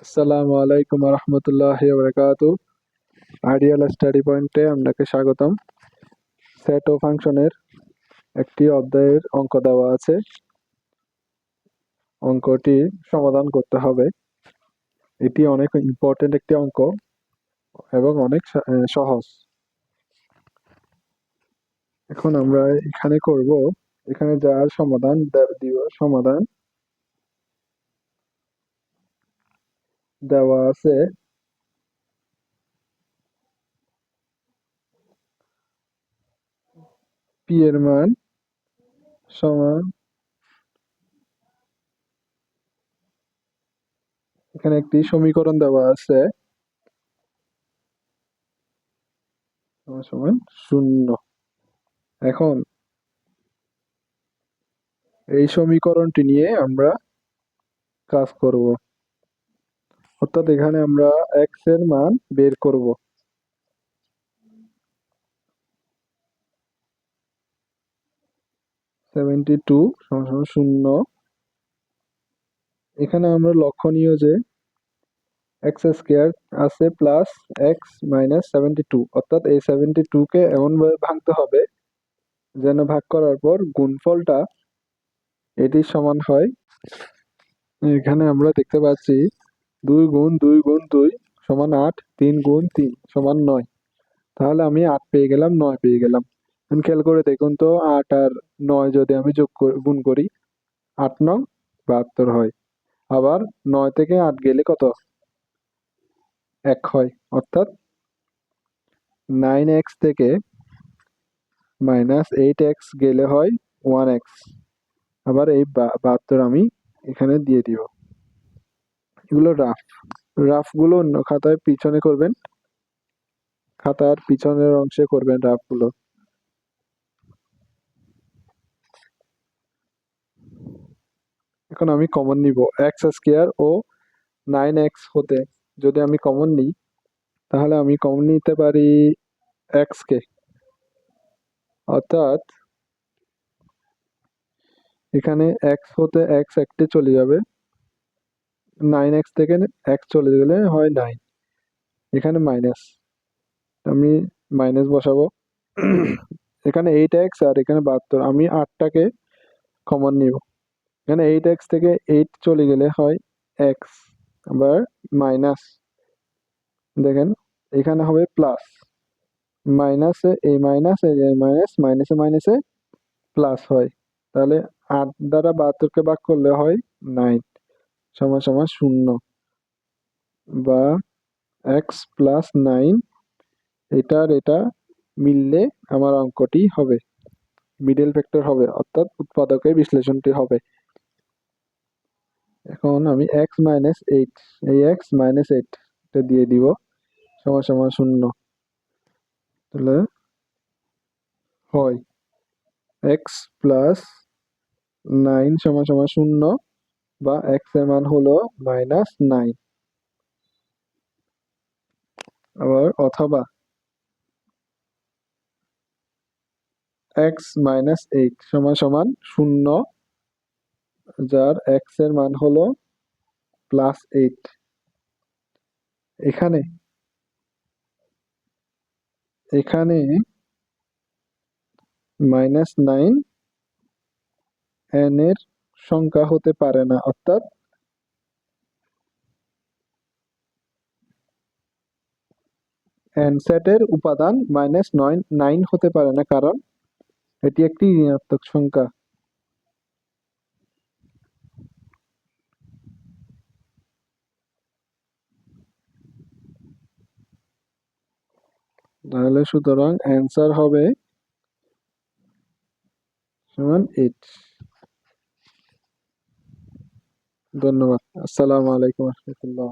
আসসালামু আলাইকুম রহমতুল্লাহি ওয়া আইডিয়াল স্টাডি পয়েন্টে আপনাকে স্বাগতম। সেট ও ফাংশনের একটি অধ্যায়ের অঙ্ক দেওয়া আছে। অঙ্কটি সমাধান করতে হবে। এটি অনেক ইম্পর্টেন্ট একটি অঙ্ক এবং অনেক সহজ। এখন আমরা এখানে করব, এখানে যার সমাধান দেওয়া আছে। পি এর মান সমান, এখানে একটি সমীকরণ দেওয়া আছে সমান 0। এখন এই সমীকরণটি নিয়ে আমরা কাজ করব, অর্থাৎ এখানে আমরা এক্স এর মান বের করব। সেভেন্টি টু সমান 0। এখানে আমরা লক্ষণীয় যে এক্স স্কোয়ার আছে প্লাস এক্স মাইনাস 72, অর্থাৎ এই 72 কে এমনভাবে ভাঙতে হবে যেন ভাগ করার পর গুণফলটা এটির সমান হয়। এখানে আমরা দেখতে পাচ্ছি 2 গুণ 2 গুণ 2 সমান 8, 3 গুণ 3 সমান 9। তাহলে আমি 8 পেয়ে গেলাম, 9 পেয়ে গেলাম। এখন খেয়াল করে দেখুন তো, 8 আর 9 যদি আমি গুণ করি, 8 নং 72 হয়। আবার 9 থেকে 8 গেলে কত? 1 হয়, অর্থাৎ 9x থেকে -8x গেলে হয় 1x। আবার এই 72 আমি এখানে দিয়ে দিব। এগুলো রাফগুলো অন্য খাতায় পিছনে করবেন, খাতার পিছনের অংশে করবেন রাফগুলো। এখন আমি কমন নিব এক্স স্কোয়ার ও 9x হতে। যদি আমি কমন নিই তাহলে আমি কমন নিতে পারি এক্স কে, অর্থাৎ এখানে এক্স হতে এক্স একটি চলে যাবে, 9x থেকে এক্স চলে গেলে হয় 9, এখানে মাইনাস, আমি মাইনাস বসাবো। এখানে 8x আর এখানে 72, আমি 8টাকে কমন নিব। এখানে 8x থেকে 8 চলে গেলে হয় x, আবার মাইনাস, দেখেন এখানে হবে প্লাস, মাইনাসে এই মাইনাস, এই মাইনাস, মাইনাসে মাইনাসে প্লাস হয়। তাহলে 8 দ্বারা 72কে ভাগ করলে হয় 9 সমান সমান 0, বা x প্লাস 9 এটার এটা মিললে আমার অঙ্কটি হবে, মিডল ফ্যাক্টর হবে, অর্থাৎ উৎপাদকের বিশ্লেষণটি হবে। এখন আমি x মাইনাস 8, এই x মাইনাস 8 এটা দিয়ে দিব সমান সমান 0। তাহলে হয় x প্লাস 9 সমান সমান 0, বা x এর মান হলো -9। আবার অথবা x মাইনাস 8 সমান সমান 0, যার x এর মান হলো +8। এখানে -9 n এর সংখ্যা হতে পারে না, অর্থাৎ n সেটের উপাদান -9 হতে পারে না, কারণ এটি একটি ঋণাত্মক সংখ্যা। তাহলে সুতরাং অ্যান্সার হবে সমান 8। ধন্যবাদ। আসসালামু আলাইকুম রহমতুল্লাহ।